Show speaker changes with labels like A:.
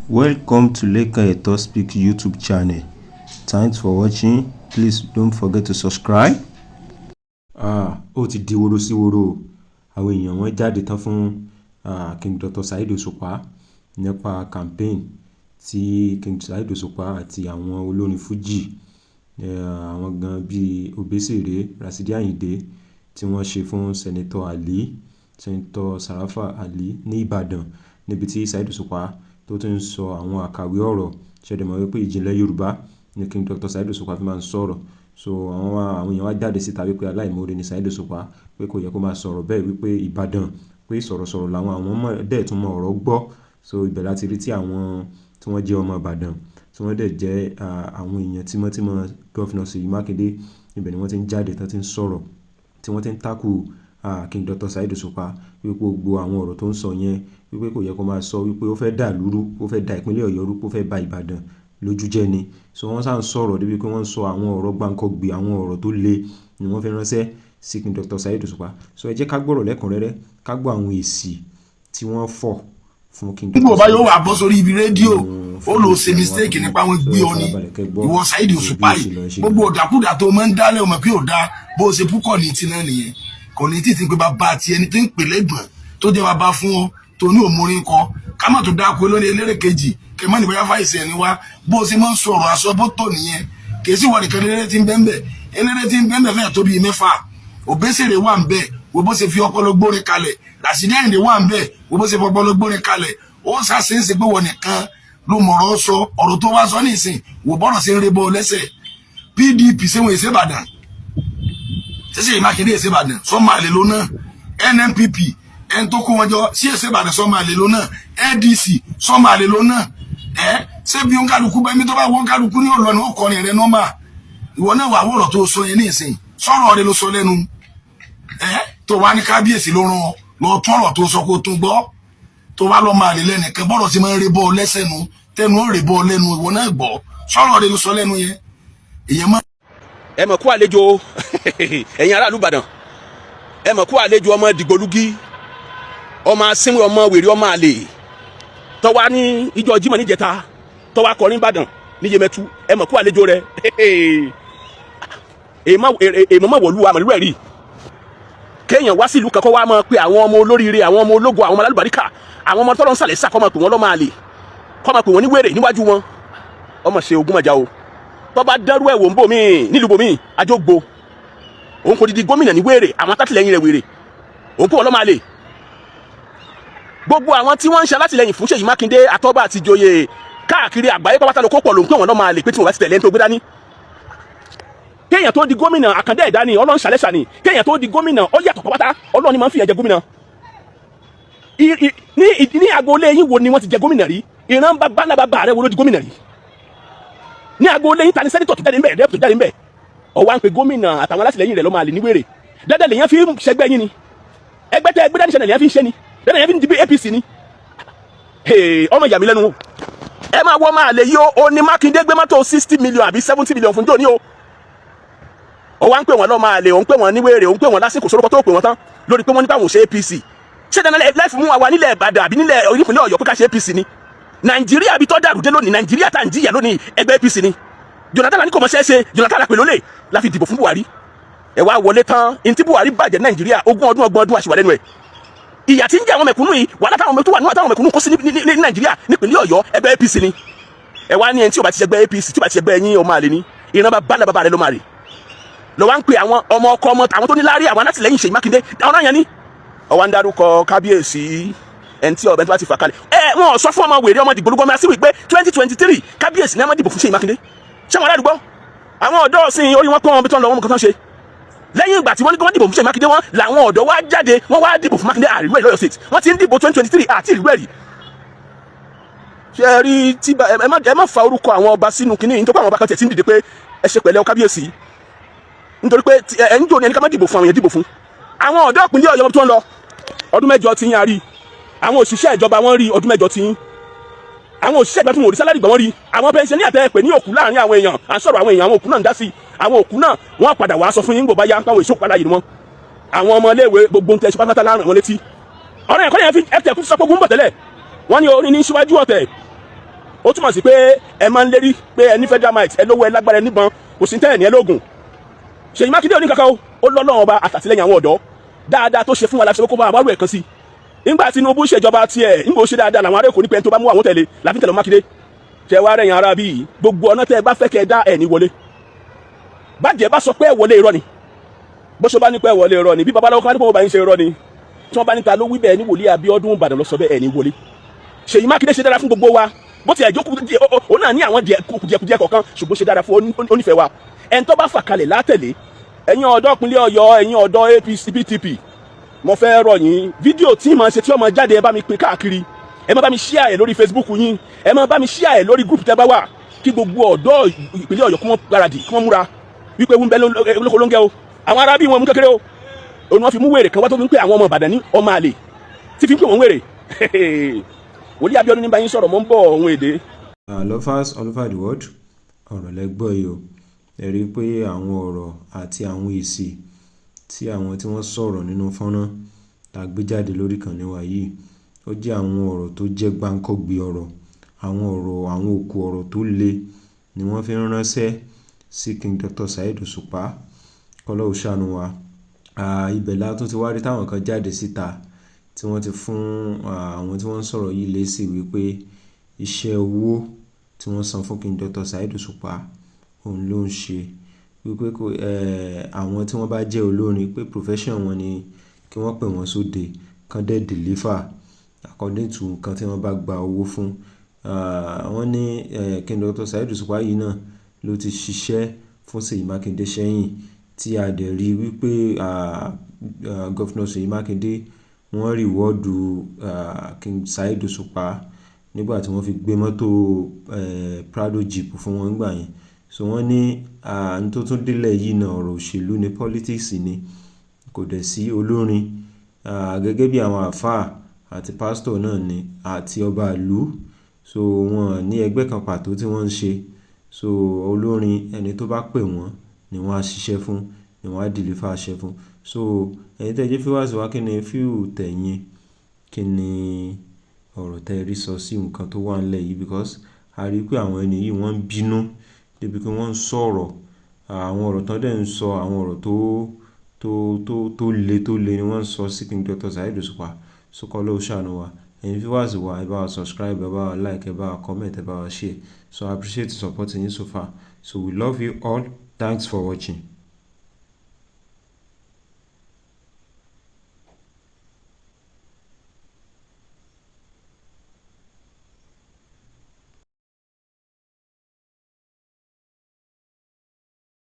A: Welcome to Leka Eto Speak YouTube channel. Thanks for watching. Please don't forget to subscribe. Ó ti di woro sí woro. Àwọn èèyàn wọ́n jáde tán fún King Dr. Saheed Osupa nípa campaign tí King Saheed Osupa àti àwọn olórin Fuji àwọn gan bíi Obesere, Rasidi Ayinde tí wọ́n ṣe fún Senator Ali, Senator Sarafa Ali ní Ìbàdàn, níbi tí Saheed Osupa tó ti ń sọ àwọn àkàwé ọ̀rọ̀. Ṣẹ̀dẹ̀ mọ̀ wípé ìjìnlẹ̀ Yorùbá ni King Dr. Saheed Osupa fi máa ń sọ̀rọ̀. So àwọn èèyàn wá jáde síta wípé aláìmoore ni Saheed Osupa, pé kò yẹ kó máa sọ̀rọ̀ bẹ́ẹ̀, wípé Ìbàdàn pé sọ̀rọ̀sọ̀rọ̀ làwọn ọmọ dẹ̀ tún mọ ọ̀rọ̀ gbọ́. So ibẹ̀ láti rí tí àwọn tí wọ́n jẹ́ ọmọ Ìbàdàn tí wọ́n dẹ̀ jẹ́ àwọn èèyàn tímọ́tímọ́ Gọ́fìnà Ṣèyí Mákindé, ibẹ̀ ni wọ́n ti ń jáde tán ti ń sọ̀rọ̀, tí wọ́n ti ń tákù King Dr. Saheed Osupa wípé gbogbo àwọn ọ̀rọ̀ tó ń sọ yẹn wípé kò yẹ kó máa sọ, wípé ó fẹ́ dà lúrú, ó fẹ́ da ìpínlẹ̀ Ọ̀yọ́ rú, ó fẹ́ ba Ìbàdàn lójú jẹ́ ni. So wọ́n sá ń sọ̀rọ̀ débi pé wọ́n ń sọ àwọn ọ̀rọ̀ gbáǹkọ́gbè, àwọn ọ̀rọ̀ tó le ni wọ́n fẹ́ ránṣẹ́ sí King Dr. Saheed Osupa. So ẹ jẹ́ ká gbọ́rọ̀ lẹ́kùnrẹ́rẹ́, ká gbọ́ àwọn èsì tí wọ́n fọ̀ fún King Dr.
B: Saheed. Nígbà yóò wà bọ́ sórí ibi rédíò ó lọ ṣe mistake nípa wọn gbé ọ ní ìwọ Saheed Osupa yìí, gbogbo ọ̀dàkúdà tó máa ń dálẹ̀ ọmọ pé ò dá bó ṣe púpọ̀ ní ti náà nìyẹn. Kò ní títí pé bàbá àti ẹni tó ń pè lẹ́gbọ̀n tó jẹ́ bàbá fún ọ tó ní òmùrin kọ ká má tó dáko lórí eléré kejì kẹ mọ́ níbẹ̀ yáfà ìsẹ̀ ni wá bó ṣe máa ń sọ̀rọ̀ aṣọ bó tò nìyẹn. Kì í sì wọ nìkan eléré tí ń bẹ́ẹ̀ eléré tí ń bẹ́ẹ̀ fẹ́ẹ̀ tó bíi 6. Obesere wà ń bẹ̀ wo bó ṣe fi ọpọlọ gbórin kalẹ̀, Rasidi Ayinde wà ń bẹ̀ wo bó ṣe fi ọpọlọ gbórin kalẹ̀. Ó ṣàṣeéṣe pé wọ nìkan ló mọ̀rọ̀ sọ ọ̀rọ̀ tó wá sọ nísìn wò bọ́rọ̀ sí ń rebọ́ lẹ́sẹ̀. PDP ṣéwọ̀n èsè Ìbàdàn ṣẹṣẹ Mákindé èsè Ìbàdàn sọmọ àlè ló náà, NNPP ẹni tó kó wọn jọ sí èsè Ìbàdàn sọmọ àlè ló náà, ADC sọmọ àlè ló náà. Ṣé bí wọn kálukú bá mi tó bá wọn kálukú ní ọlọ́ni ọkọrin rẹ nọ́mbà ìwọ náà wà wọ̀rọ̀ tó sọ yẹn nísìn sọ̀rọ̀ rẹ ló sọ lẹ́nu tó wá ní kábíyèsí ló rán lọ tọrọ tó sọ kó tún gbọ́ tó wá lọ máa lè lẹ́nìkan bọ́rọ̀ sí máa ń rebọ́ lẹ́sẹ̀ nu tẹnu ó rebọ́ lẹ́nu ìwọ náà gbọ́ sọ̀rọ̀ rẹ ló sọ lẹ́nu yẹn. Èèyàn mọ́.
C: Ẹ mọ̀ kú àlejò ẹ̀yin aráàlú Ìbàdàn, ẹ mọ̀ kú àlejò ọmọ dìgbòlugi, ọmọ asínwó, ọmọ wèrè, ọmọ àlè tọ́wá ní ìjọ Jímọ̀ níjẹta tọ́wá kọrin Ìbàdàn níyemẹtu, ẹ mọ̀ kú àlejò rẹ. Èèmọ̀ mọ̀ wọ̀lú àmọ̀lú ẹ̀rí kéèyàn wá sí ìlú kankan wá máa pe àwọn ọmọ olóríire, àwọn ọmọ ológo, àwọn ọmọ alálùbáríkà, àwọn ọmọ tọ́lọ́ ń sàlẹ̀ sà kọ́ máa pè wọ́n lọ́mọ àlè, kọ́ máa pè wọ́n ní wèrè níwájú wọn. Ọmọ ṣe ogun mọ̀já o tó bá dẹ́rú ẹ̀wò ń bò mí nílùú bò mí àjọgbò òun kò didi gómìnà ní wèrè, àwọn atátìlẹ́yìn rẹ̀ wèrè, òun pè wọ́n lọ́mọ àlè. Gbogbo àwọn tí wọ́n ń ṣe alátìlẹ́yìn fún Ṣèyí Mákindé àtọ́ba àti ìjòyè káàkiri àgbáyé pátá ló kó pọ̀ lòun pè wọ́n lọ́mọ àlè pé tí wọ́n bá ti tẹ̀lé ń tó gbé dání. Kéèyàn tó di gómìnà àkàndé ẹ̀dá ni Ọlọ́run ṣàlẹ́ṣà ni, kéèyàn tó di gómìnà ó yàtọ̀ pátá, Ọlọ́run ni máa ń fi ẹ̀jẹ̀ gómìnà. Ní agboolé yín wo ni wọ́n ti jẹ gómìnà rí? Ìran bàbá rẹ̀ wo ló di gómìnà rí? Ní agboolé yín ta ni sẹ́nitọ̀ tó jáde ńbẹ̀, rẹ́pù tó jáde ńbẹ̀? Ọwọ́ à ń pe gómìnà àtàwọn alátìlẹ́yìn rẹ̀ ló máa lè ní wèrè. Dẹ́dẹ́ lèyàn fi ń ṣẹgbẹ́ yín ni, ẹgbẹ́ tẹ ẹgbẹ́ dání ṣẹlẹ̀ lèyàn fi ń ṣe ni, dẹ́dẹ́ lèyàn fi ń di APC ni. Ọmọ ìyá mi lẹ́nu o, ẹ máa wọ́ máa lè yí o ní Mákindé gbé mọ́tò 60 million àbí 70 million fún jóni o. Ọwọ́ à ń pè wọ́n lọ́ máa lè, òun pè wọ́n ní wèrè, òun pè wọ́n lásìkò sórúkọ tó pè wọ́n tán lórí pé wọ́n ní báwọn ṣe APC. Ṣé dandan lẹ́fù mú wa nílẹ̀ Ìbàdàn àbí nílẹ̀ ìpínlẹ̀ Ọ̀yọ́ pé ká ṣe APC ni? Nàìjíríà bí tọ́ dàrú dé lónìí, Nàìjíríà tá à ń jìyà lónìí ẹgbẹ́ APC ni. Jonathan ní kò mọ̀ ṣeéṣe, Jonathan la pè lólè la fi dìbò fún Buhari. Ẹ wá wọlé tán ntí Buhari bàjẹ́ Nàìjíríà ogún ọdún àṣìwà lẹ́nu ẹ̀. Ìyà tí ń jẹ àwọn mẹ̀kúnnù yìí, wàhálà táwọn mẹ̀kúnnù kó sí ní Nàìjíríà nípínlẹ̀ Ọ̀yọ́ ẹgbẹ́ APC ni. Ẹ wá ní ẹni tí ó bá ti ṣẹgbẹ́ APC, tí ó bá ti ṣẹgbẹ́ yín ọmọ àlè ni, ìran bàbá rẹ̀ ló máa rè. Lọ wá ń pe àwọn ọmọ ọkọ ọmọ àwọn tó ní láárí, àwọn alátìlẹ́yìn Ṣèyí Mákindé àwọn náà yẹn ni. Ọwọ́ ń dárúkọ kábíyèsí ẹni tí ọbẹ̀ tó bá ti fà kalẹ̀. Wọ́n sọ fún ọmọ wèrè ọmọ dìgbòlúgbọ́ máa sí wípé 2023 kábíyèsí ní a máa dìbò fún Ṣèyí Mákindé. Ṣé wọn aládùúgbò àwọn ọ̀dọ́ ọ̀sìn orí wọn pọ́n wọn bí tán lọ wọn mọ̀ kan ṣe lẹ́yìn ìgbà tí wọ́n ní kí wọ́n dìbò fún Ṣèyí Mákindé wọn làwọn ọ̀dọ́ wá jáde wọ́n wá dìbò fún Mákindé àríwá ìlọ́yọ̀ state wọ́n ti ń dìbò 2023 àti ìlú ẹ̀rí. Ṣé rí tí ẹ má fa orúkọ àwọn ọba sínú kínní nítorí àwọn ọba kan tẹ̀ tí ń dìde pé ẹ ṣe pẹ̀lẹ́ kábíyèsí nítorí pé ẹ ń jò ní ẹni ká má dìbò fún àwọn èèyàn dìbò fún àwọn ọ̀dọ́ ìpínlẹ̀ Ọ̀yọ́ tó ń lọ ọdún mẹ́jọ tí yín a rí, àwọn òṣìṣẹ́ ìjọba wọn rí ọdún mẹ́jọ tí yín, àwọn òṣìṣẹ́ ìgbà tí wọn ò rí sálárì gbà wọ́n rí, àwọn pẹ́ńsẹ̀ ní àtẹ pè ní òkú láàrin àwọn èèyàn à ń sọ̀rọ̀ àwọn èèyàn, àwọn òkú náà ń dá sí, àwọn òkú náà wọ́n padà wá sọ fún yín gbò bá yá pàwọ̀ èso padà yìí wọn, àwọn ọmọ iléèwé gbogbo ń tẹ ṣe pátá láàrin wọn létí. Ọ̀rọ̀ ẹ̀kọ́ yẹn fi ẹ̀kẹ́ kú sọ pé ogun ń bọ̀ tẹ́lẹ̀, wọ́n ní orin ní síwájú ọ̀tẹ̀ ó túmọ̀ sí pé ẹ máa ń lérí pé ẹ ní federal might ẹ lówó ẹ lágbára ẹ níbọn kò sí tẹ́ẹ̀ ní ẹ lóògùn. Ṣèyí Mákindé oní kankan ó lọ́lọ́run ọba àtàtìlẹ́yìn àwọn ọ̀dọ́ dáadáa tó ṣe fún wa láti ṣe kó bá àwárò ẹ̀ kan sí. Nígbà Tinubu ṣèjọba tiẹ̀ nígbà ó ṣe dáadáa làwọn ará Èkó ní pé tó bá mú àwọn tẹ̀lé láfi tẹ̀lé Mákindé. Ṣé wàá rẹ̀yìn ara bíi gbogbo ọ̀nà tẹ́ ẹ bá fẹ́ kẹ́ ẹ dá ẹ̀ ní wọlé. Bàjẹ́ bá sọ pé ẹ wọlé irọ́ ni bó ṣe bá ní pé ẹ wọlé irọ́ ni bí babaláwo kan bá yín ṣe irọ́ ni tí wọ́n bá níta ló wí bẹ́ẹ̀ ní wòlíì Abíọ́dún Ìbàdàn lọ sọ bẹ́ẹ̀ ẹ̀ ní wọlé. Ṣèyí Mákindé ṣe dára fún gbogbo wa bó ti ẹ̀jọ́ ó náà ní àwọn kùdìẹ̀kùdìẹ̀ kọ̀ọ̀kan ṣùgbọ́n ṣe dára fún onífẹ̀ẹ́ wa ẹni tó bá fà kalẹ̀ látẹ̀lé ẹ̀yin ọ̀dọ́ ìpínlẹ̀ Ọ̀yọ́ ẹ̀yin ọ̀dọ́ APC PDP mo fẹ́ rọ̀ yín fídíò tí mo ṣe tí ọmọ jáde ẹ bá mi pín káàkiri ẹ má bá mi share ẹ lórí Facebook yín ẹ má bá mi share ẹ lórí group tẹ́ bá wà kí gbogbo ọ̀dọ́ ìpínlẹ̀ Ọ̀yọ́ kí wọ́n gbáradì kí wọ́n múra wípé wọ́n bẹ lóko lóńgẹ́ o àwọn ará bí wọn mú kékeré o òun wọn fi mú wèrè kan wá tó fi ń pè àwọn ọmọ Ìbàdàn ní ọmọ àlè tí fi ń pè wọ́n wèrè wòlíì Abíọ́dún ní báyìí sọ̀rọ̀ mọ́ ń bọ̀ ohun èdè.
A: Lovers all over the world ọ̀rọ̀ lẹ́gbọ́ yìí o ẹ rí i pé àwọn ọ̀rọ̀ àti àwọn èsì tí àwọn tí wọ́n sọ̀rọ̀ nínú fọ́nrán tá a gbé jáde lórí ìkànnì wa yìí ó jẹ́ àwọn ọ̀rọ̀ tó jẹ́ gbáǹkọ́gbì ọ̀rọ̀ àwọn òkú ọ̀rọ̀ tó le ni wọ́n fi ń ránṣẹ́ sí King Dr. Saheed Òṣùpá kọ́lọ́ òṣàánú wa. Ibẹ̀ la tún ti wá rí táwọn kan jáde síta tí wọ́n ti fún àwọn tí wọ́n ń sọ̀rọ̀ yìí lésì wípé iṣẹ́ owó tí wọ́n san fún King Dr. Saheed Òṣùpá òun ló ń ṣe wípé àwọn tí wọ́n bá jẹ́ olórin pé profession wọn ni kí wọ́n pè wọ́n sóde kán dẹ̀ deliver according to nǹkan tí wọ́n bá gba owó fún. Wọ́n ní King Dr. Saheed Òṣùpá yìí náà ló ti ṣiṣẹ́ fún Ṣèyí Mákindé sẹ́yìn tí a dẹ̀ rí wípé Governor Ṣèyí Mákindé wọ́n rìwọ́ọ̀dù King Saheed Òṣùpá nígbà tí wọ́n fi gbé mọ́tò Prado Jeep fún wọn nígbà yẹn. So wọ́n ní ní tó tún délẹ̀ yìí náà ọ̀rọ̀ òṣèlú ni politics ni kò dẹ̀ sí olórin gẹ́gẹ́ bí àwọn àfáà àti pásítọ̀ náà ni àti ọba ìlú. So wọn ní ẹgbẹ́ kan pàtó tí wọ́n ń ṣe. So olórin ẹni tó bá pè wọ́n ni wọ́n á ṣiṣẹ́ fún ni wọ́n á deliver àṣẹ fún. So ẹ̀yin tẹ́ jẹ́ viewers wa kí ni fíù tẹ̀yìn kí ni ọ̀rọ̀ tẹ́ rí sọ sí nǹkan tó wà nílẹ̀ yìí because a rí pé àwọn ẹni yìí wọ́n ń bínú débi pé wọ́n ń sọ̀rọ̀ àwọn ọ̀rọ̀ tán dẹ̀ ń sọ àwọn ọ̀rọ̀ tó le ni wọ́n ń sọ sí King Dr. Saheed Òṣùpá. So kọ́lọ́ ṣàánú wa ẹ̀yin viewers wa ẹ bá wa subscribe ẹ bá wa like ẹ bá wa comment ẹ bá wa share. So I appreciate the support in you so far. So we love you all. Thanks for watching.